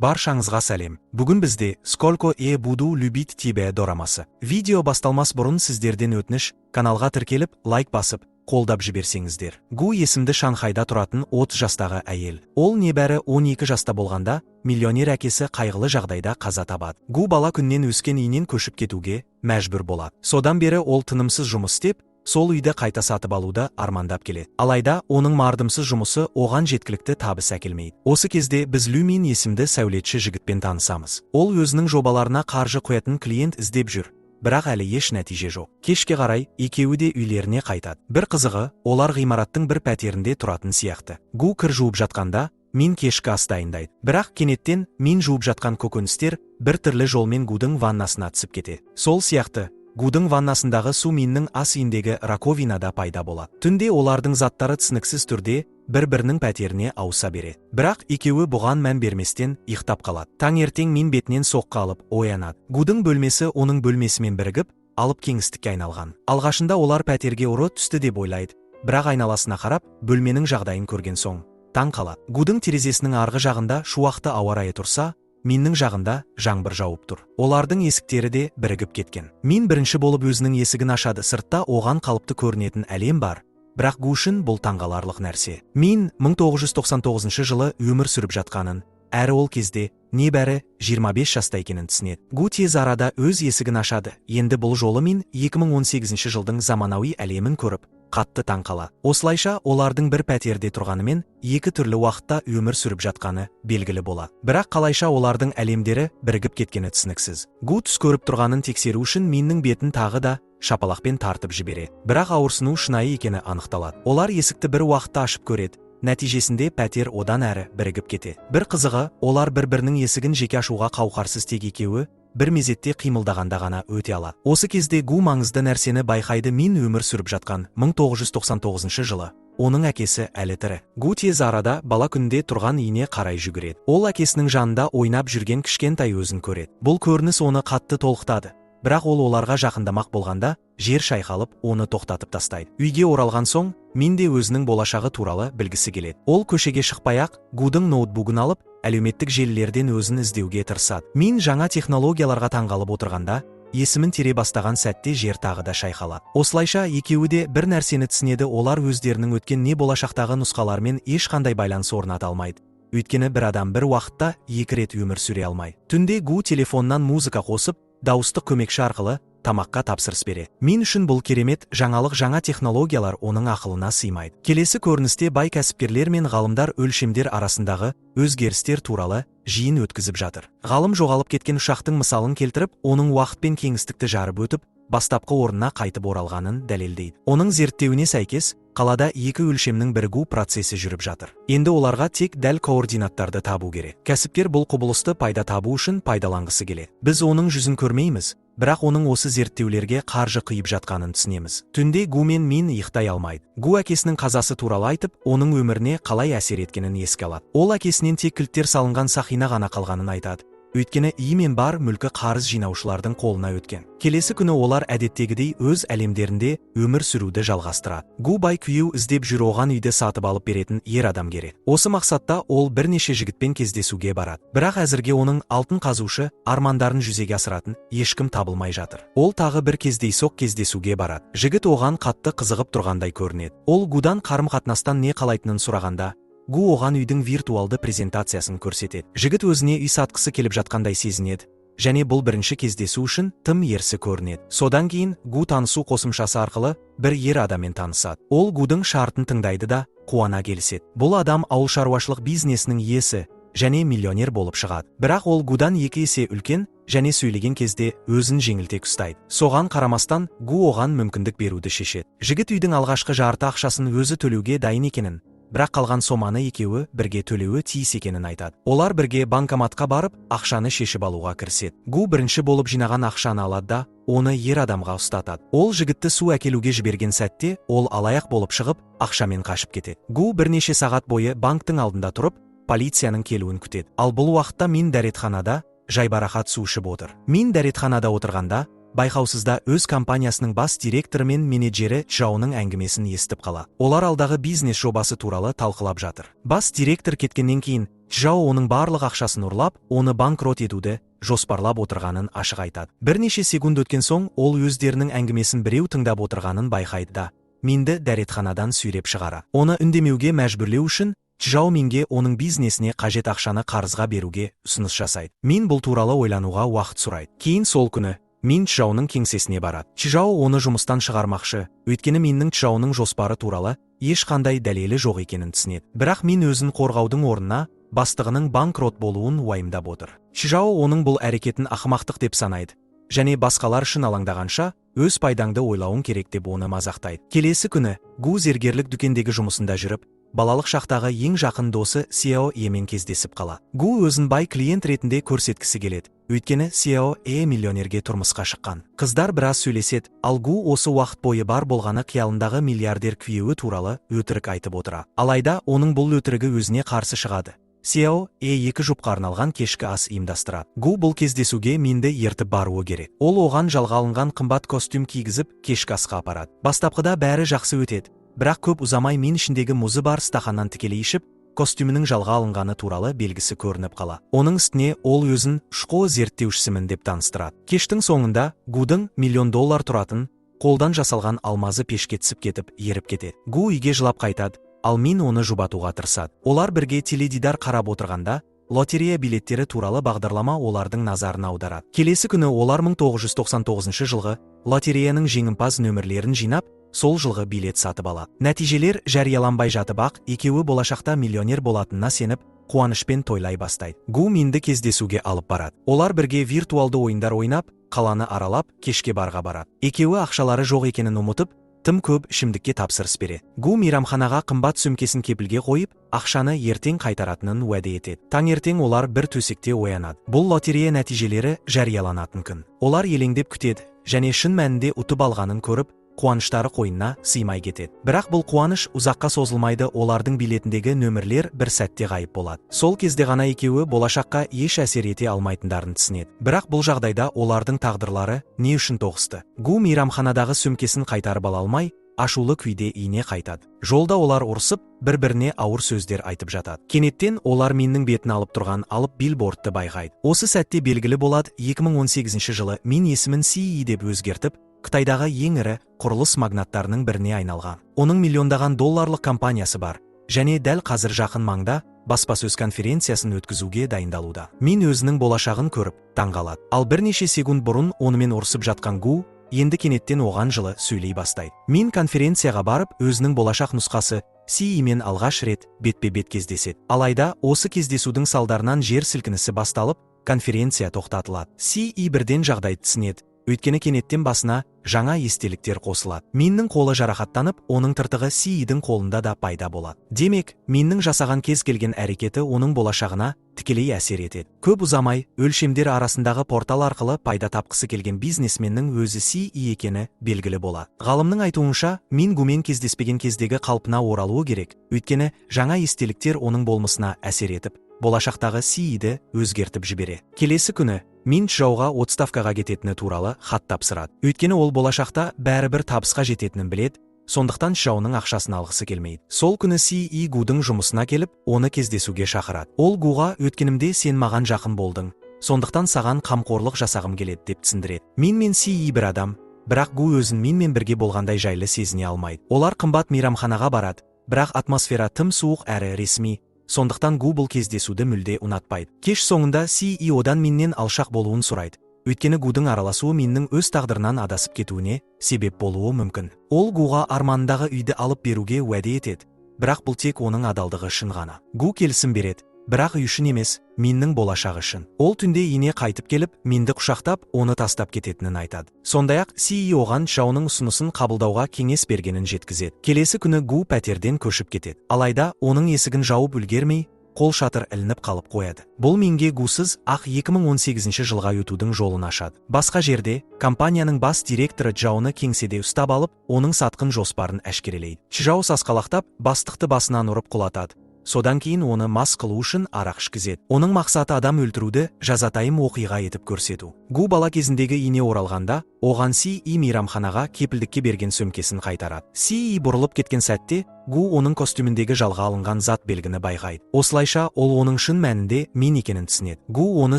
Баршаңызға сәлем. Бүгін бізде «Сколько я буду любить тебя» дорамасы. Видео басталмас бұрын сіздерден өтініш, каналға тіркеліп, лайк басып, қолдап жіберсеңіздер. Гу есімді Шанхайда тұратын 30 жастағы әйел. Ол небәрі 12 жаста болғанда, миллионер әкесі қайғылы жағдайда қаза табады. Гу бала күннен өскен үйінен көшіп кетуге мәжбүр болады. Содан бері ол тынымсыз жұмыс істеп, сол үйді қайта сатып алуды армандап келеді. Алайда, оның мардымсыз жұмысы оған жеткілікті табыс әкелмейді. Осы кезде біз Люмин есімді сәулетші жігітпен танысамыз. Ол өзінің жобаларына қаржы құятын клиент іздеп жүр, бірақ әлі еш нәтиже жоқ. Кешке қарай екеуі де үйлеріне қайтады. Бір қызығы, олар ғимараттың бір пәтерінде тұратын сияқты. Гу кір жуып жатқанда, Мин кешкі ас дайындайды. Бірақ кенеттен Мин жуып жатқан көкөністер бір түрлі жолмен Гудың ваннасына түсіп кетеді. Сол сияқты Гудың ваннасындағы су Миннің ас үйіндегі раковинада пайда болады. Түнде олардың заттары түсініксіз түрде бір-бірінің пәтеріне ауыса береді. Бірақ екеуі бұған мән берместен ұйықтап қалады. Таңертең Мин бетінен соққы алып оянады. Гудың бөлмесі оның бөлмесімен бірігіп, алып кеңістікке айналған. Алғашында олар пәтерге ұры түсті деп ойлайды. Бірақ айналасына қарап, бөлменің жағдайын көрген соң таң қалады. Гудың терезесінің арғы жағында шуақты ауа райы тұрса, Миннің жағында жаңбыр жауып тұр. Олардың есіктері де бірігіп кеткен. Мин бірінші болып өзінің есігін ашады. Сыртта оған қалыпты көрінетін әлем бар. Бірақ Гу үшін бұл таңғаларлық нәрсе. Мин 1999 жылы өмір сүріп жатқанын, әрі ол кезде небәрі 25 жаста екенін түсінеді. Гу тез арада өз есігін ашады. Енді бұл жолы Мин 2018 жылдың заманауи әлемін көріп, қатты таң қалады. Осылайша олардың бір пәтерде тұрғанымен, екі түрлі уақытта өмір сүріп жатқаны белгілі болады. Бірақ қалайша олардың әлемдері бірігіп кеткені түсініксіз. Гу түс көріп тұрғанын тексеру үшін Миннің бетін тағы да шапалақпен тартып жібереді. Бірақ ауырсыну шынайы екені анықталады. Олар есікті бір уақытта ашып көреді. Нәтижесінде пәтер одан әрі бірігіп кетеді. Бір қызығы, олар бір-бірінің есігін жеке ашуға қауқарсыз, тек екеуі бір мезетте қимылдағанда ғана өте алады. Осы кезде Гу маңызды нәрсені байқайды. Мин өмір сүріп жатқан 1999 жылы. Оның әкесі әлі тірі. Гу тез арада бала күнде тұрған үйіне қарай жүгіреді. Ол әкесінің жанында ойнап жүрген кішкентай өзін көреді. Бұл көрініс оны қатты толқытады. Бірақ ол оларға жақындамақ болғанда, жер шайқалып, оны тоқтатып тастайды. Үйге оралған соң, Мин де өзінің болашағы туралы білгісі келеді. Ол көшеге шықпай-ақ Гудың ноутбугын алып, әлеуметтік желілерден өзін іздеуге тырысады. Мин жаңа технологияларға таңғалып отырғанда, есімін тере бастаған сәтте жер тағы да шайқалады. Осылайша екеуі де бір нәрсені түсінеді: олар өздерінің өткен не болашақтағы нұсқалармен ешқандай байланыс орната алмайды. Өйткені бір адам бір уақытта екі рет өмір сүре алмайды. Түнде Гу телефоннан музыка қосып, дауыстық көмекші арқылы тамаққа тапсырыс береді. Мин үшін бұл керемет жаңалық, жаңа технологиялар оның ақылына сыймайды. Келесі көріністе бай кәсіпкерлер мен ғалымдар өлшемдер арасындағы өзгерістер туралы жиын өткізіп жатыр. Ғалым жоғалып кеткен ұшақтың мысалын келтіріп, оның уақыт пен кеңістікті жарып өтіп, бастапқы орнына қайтып оралғанын дәлелдейді. Оның зерттеуіне сәйкес, қалада екі өлшемнің бірігу процесі жүріп жатыр. Енді оларға тек дәл координаттарды табу керек. Кәсіпкер бұл құбылысты пайда табу үшін пайдаланғысы келеді. Біз оның жүзін көрмейміз, бірақ оның осы зерттеулерге қаржы құйып жатқанын түсінеміз. Түнде Гу мен Мин ұйықтай алмайды. Гу әкесінің қазасы туралы айтып, оның өміріне қалай әсер еткенін еске алады. Ол әкесінен тек кілттер салынған сақина ғана қалғанын айтады. Өйткені үй мен бар мүлкі қарыз жинаушылардың қолына өткен. Келесі күні олар әдеттегідей өз әлемдерінде өмір сүруді жалғастырады. Гу бай күйеу іздеп жүр, оған үйді сатып алып беретін ер адам керек. Осы мақсатта ол бірнеше жігітпен кездесуге барады. Бірақ әзірге оның алтын қазушы армандарын жүзеге асыратын ешкім табылмай жатыр. Ол тағы бір кездейсоқ кездесуге барады. Жігіт оған қатты қызығып тұрғандай көрінеді. Ол Гудан қарым-қатынастан не қалайтынын сұрағанда, Гу оған үйдің виртуалды презентациясын көрсетеді. Жігіт өзіне үй сатқысы келіп жатқандай сезінеді, және бұл бірінші кездесу үшін тым ерсі көрінеді. Содан кейін Гу танысу қосымшасы арқылы бір ер адаммен танысады. Ол Гудың шартын тыңдайды да қуана келіседі. Бұл адам ауылшаруашылық бизнесінің иесі және миллионер болып шығады. Бірақ ол Гудан 2 есе үлкен және сөйлеген кезде өзін жеңілтек ұстайды. Соған қарамастан Гу оған мүмкіндік беруді шешеді. Жігіт үйдің алғашқы жарты ақшасын өзі төлеуге дайын екенін, бірақ қалған соманы екеуі бірге төлеуі тиіс екенін айтады. Олар бірге банкоматқа барып, ақшаны шешіп алуға кіріседі. Гу бірінші болып жинаған ақшаны алады да оны ер адамға ұстатады. Ол жігітті су әкелуге жіберген сәтте, ол алаяқ болып шығып, ақшамен қашып кетеді. Гу бірнеше сағат бойы банктың алдында тұрып, полицияның келуін күтеді. Ал бұл уақытта Мин дәретханада жайбарақат су ішіп отыр. Мин дәретханада отырғанда, байқаусызда өз компаниясының бас директоры мен менеджері Джауның әңгімесін естіп қала. Олар алдағы бизнес жобасы туралы талқылап жатыр. Бас директор кеткеннен кейін Чжао оның барлық ақшасын ұрлап, оны банкрот етуді жоспарлап отырғанын ашық айтады. Бірнеше секунд өткен соң ол өздерінің әңгімесін біреу тыңдап отырғанын байқайды да Минді дәретханадан сүйреп шығара. Оны үндемеуге мәжбүрлеу үшін Чжао Минге оның бизнесіне қажет ақшаны қарызға беруге ұсыныс жасайды. Мин бұл туралы ойлануға уақыт сұрайды. Кейін сол күні Мин Чжаоның кеңсесіне барады. Чжао оны жұмыстан шығармақшы, өйткені Миннің Чжаоның жоспары туралы ешқандай дәлелі жоқ екенін түсінеді. Бірақ Мин өзін қорғаудың орнына бастығының банкрот болуын уайымдап отыр. Чжао оның бұл әрекетін ақымақтық деп санайды, және басқалар үшін алаңдағанша өз пайдаңды ойлауың керек деп оны мазақтайды. Келесі күні Гу зергерлік дүкендегі жұмысында жүріп, балалық шақтағы ең жақын досы Сяо Емен кездесіп қала. Гу өзін бай клиент ретінде көрсеткісі келеді, өйткені Сяо миллионерге тұрмысқа шыққан. Қыздар біраз сөйлеседі, ал Гу осы уақыт бойы бар болғаны қиялындағы миллиардер күйеуі туралы өтірік айтып отыра. Алайда оның бұл өтірігі өзіне қарсы шығады. Сяо екі жұпқа арналған кешкі ас ұйымдастырады. Гу бұл кездесуге Минді ертіп баруы керек. Ол оған жалға алынған қымбат костюм кигізіп кешкі асқа апарады. Бастапқыда бәрі жақсы өтеді, бірақ көп ұзамай Мин ішіндегі мұзы бар стақаннан тікелей ішіп, костюмінің жалға алынғаны туралы белгісі көрініп қала. Оның үстіне ол өзін шқо зерттеушісімін деп таныстырады. Кештің соңында Гудың $1 миллион тұратын қолдан жасалған алмазы пешке түсіп кетіп, еріп кетеді. Гу үйге жылап қайтады, ал Мин оны жұбатуға тырысады. Олар бірге теледидар қарап отырғанда, лотерея билеттері туралы бағдарлама олардың назарын аударады. Келесі күні олар 1999 жылғы лотереяның жеңімпаз нөмірлерін жинап, сол жылғы билет сатып алады. Нәтижелер жарияланбай жатып ақ, екеуі болашақта миллионер болатынына сеніп, қуанышпен тойлай бастайды. Гу Минді кездесуге алып барады. Олар бірге виртуалды ойындар ойнап, қаланы аралап, кешке барға барады. Екеуі ақшалары жоқ екенін ұмытып, тым көп ішімдікке тапсырыс береді. Гу мейрамханаға қымбат сөмкесін кепілге қойып, ақшаны ертең қайтаратынын уәде етеді. Таңертең олар бір төсекте оянады. Бұл лотерея нәтижелері жарияланатын күн. Олар елеңдеп күтеді, және шын мәнінде ұтып алғанын көріп, қуаныштары қойнына сыймай кетеді. Бірақ бұл қуаныш ұзаққа созылмайды, олардың билетіндегі нөмірлер бір сәтте ғайып болады. Сол кезде ғана екеуі болашаққа еш әсер ете алмайтындарын түсінеді. Бірақ бұл жағдайда олардың тағдырлары не үшін тоғысты? Гу мейрамханадағы сөмкесін қайтарып ала алмай, ашулы күйде үйіне қайтады. Жолда олар ұрсып, бір-біріне ауыр сөздер айтып жатады. Кенеттен олар Миннің бетін алып тұрған алып билбордты байқайды. Осы сәтте белгілі болады, 2018 жылы Мин есімін Си деп өзгертіп, Қытайдағы ең ірі құрылыс магнаттарының біріне айналған. Оның миллиондаған долларлық компаниясы бар, және дәл қазір жақын маңда баспасөз конференциясын өткізуге дайындалуда. Мин өзінің болашағын көріп, таңғалады. Ал бірнеше секунд бұрын онымен ұрсып жатқан Гу енді кенеттен оған жылы сөйлей бастайды. Мин конференцияға барып, өзінің болашақ нұсқасы Си мен алғаш рет бетпе-бет кездеседі. Алайда осы кездесудің салдарынан жер сілкінісі басталып, конференция тоқтатылады. Си бірден жағдайды түсінеді. Өйткені кенеттен басына жаңа естеліктер қосылады. Миннің қолы жарақаттанып, оның тыртығы Сидің қолында да пайда болады. Демек, Миннің жасаған кез келген әрекеті оның болашағына тікелей әсер етеді. Көп ұзамай, өлшемдер арасындағы портал арқылы пайда тапқысы келген бизнесменнің өзі Си екені белгілі болады. Ғалымның айтуынша, Мин Гумен кездеспеген кездегі қалпына оралуы керек, өйткені жаңа естеліктер оның болмысына әсер етіп, болашақтағы Сиді өзгертіп жібере. Келесі күні Мин Чжаоға отставкаға кететіні туралы хат тапсырады. Өйткені ол болашақта бәрібір табысқа жететінін біледі, сондықтан Чжаоның ақшасын алғысы келмейді. Сол күні Си Гудың жұмысына келіп, оны кездесуге шақырады. Ол Гуға өткенімде сен маған жақын болдың, сондықтан саған қамқорлық жасағым келеді деп түсіндіреді. Мин мен Си бір адам, бірақ Гу өзін Минмен бірге болғандай жайлы сезіне алмайды. Олар қымбат мейрамханаға барады, бірақ атмосфера тым суық әрі ресми. Сондықтан Гу бұл кездесуді мүлде ұнатпайды. Кеш соңында Си одан Миннен алшақ болуын сұрайды. Өйткені Гудың араласуы Миннің өз тағдырынан адасып кетуіне себеп болуы мүмкін. Ол Гуға арманындағы үйді алып беруге уәде етеді, бірақ бұл тек оның адалдығы үшін ғана. Гу келісім береді, бірақ үй үшін емес, Миннің болашағы үшін. Ол түнде үйіне қайтып келіп, Минді құшақтап, оны тастап кететінін айтады. Сондай-ақ Си оған Чжаоның ұсынысын қабылдауға кеңес бергенін жеткізеді. Келесі күні Гу пәтерден көшіп кетеді. Алайда оның есігін жауып үлгермей, қол шатыр ілініп қалып қояды. Бұл Минге Гусыз ақ 2018 жылға өтудің жолын ашады. Басқа жерде, компанияның бас директоры Чжаоны кеңседе ұстап алып, оның сатқын жоспарын әшкерелейді. Чжао сасқалақтап, бастықты басынан ұрып құлатады. Содан кейін оны мас қылу үшін арақ ішкізеді. Оның мақсаты адам өлтіруді жазатайым оқиға етіп көрсету. Гу бала кезіндегі үйіне оралғанда, оған Си мейрамханаға кепілдікке берген сөмкесін қайтарады. Си бұрылып кеткен сәтте, Гу оның костюміндегі жалға алынған зат белгіні байқайды. Осылайша ол оның шын мәнінде мен екенін түсінеді. Гу оны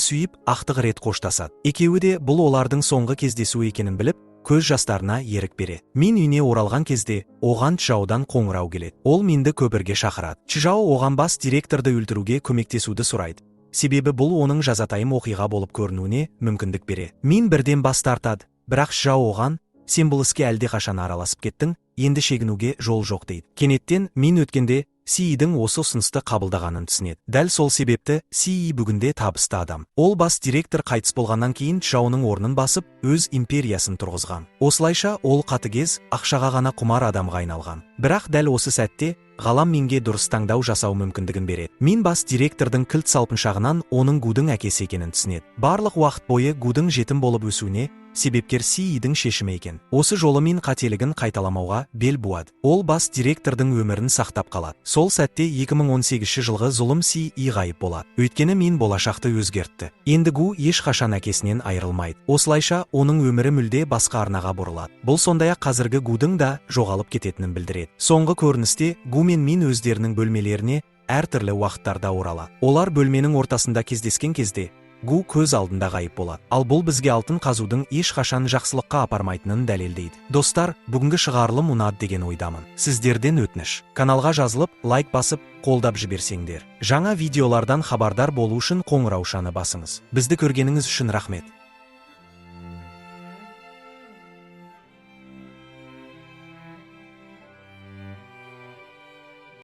сүйіп, ақтық рет қоштасады. Екеуі де бұл олардың соңғы кездесуі екенін біліп, көз жастарына ерік береді. Мин үйіне оралған кезде, оған Чжаудан қоңырау келеді. Ол Минді көпірге шақырады. Чжао оған бас директорды өлтіруге көмектесуді сұрайды. Себебі бұл оның жазатайым оқиға болып көрінуіне мүмкіндік береді. Мин бірден бас тартады, бірақ Чжао оған, сен бұл іске әлдеқашан араласып кеттің, енді шегінуге жол жоқ дейді. Кенеттен Мин өткенде Сиидің осы ұсынысты қабылдағанын түсінеді. Дәл сол себепті Сии бүгінде табысты адам. Ол бас директор қайтыс болғаннан кейін Чжаоның орнын басып, өз империясын тұрғызған. Осылайша ол қатыгез, ақшаға ғана құмар адамға айналған. Бірақ дәл осы сәтте ғалам Минге дұрыс таңдау жасау мүмкіндігін береді. Мин бас директордың кілт салпыншағынан оның Гудың әкесі екенін түсінеді. Барлық уақыт бойы Гудың жетім болып өсуіне себепкер Сиидің шешімі екен. Осы жолы Мин қателігін қайталамауға бел буады. Ол бас директордың өмірін сақтап қалады. Сол сәтте 2018 жылғы зұлым Сии ғайып болады. Өйткені Мин болашақты өзгертті. Енді Гу ешқашан әкесінен айырылмайды. Осылайша оның өмірі мүлде басқа арнаға бұрылады. Бұл сондай-ақ қазіргі Гудың да жоғалып кететінін білдіреді. Соңғы көріністе Гу мен Мин өздерінің бөлмелеріне әртүрлі уақыттарда оралады. Олар бөлменің ортасында кездескен кезде Гу көз алдында ғайып болады. Ал бұл бізге алтын қазудың ешқашан жақсылыққа апармайтынын дәлелдейді. Достар, бүгінгі шығарылым ұнады деген ойдамын. Сіздерден өтініш: каналға жазылып, лайк басып, қолдап жіберсеңдер. Жаңа видеолардан хабардар болу үшін қоңыраушаны басыңыз. Бізді көргеніңіз үшін рахмет.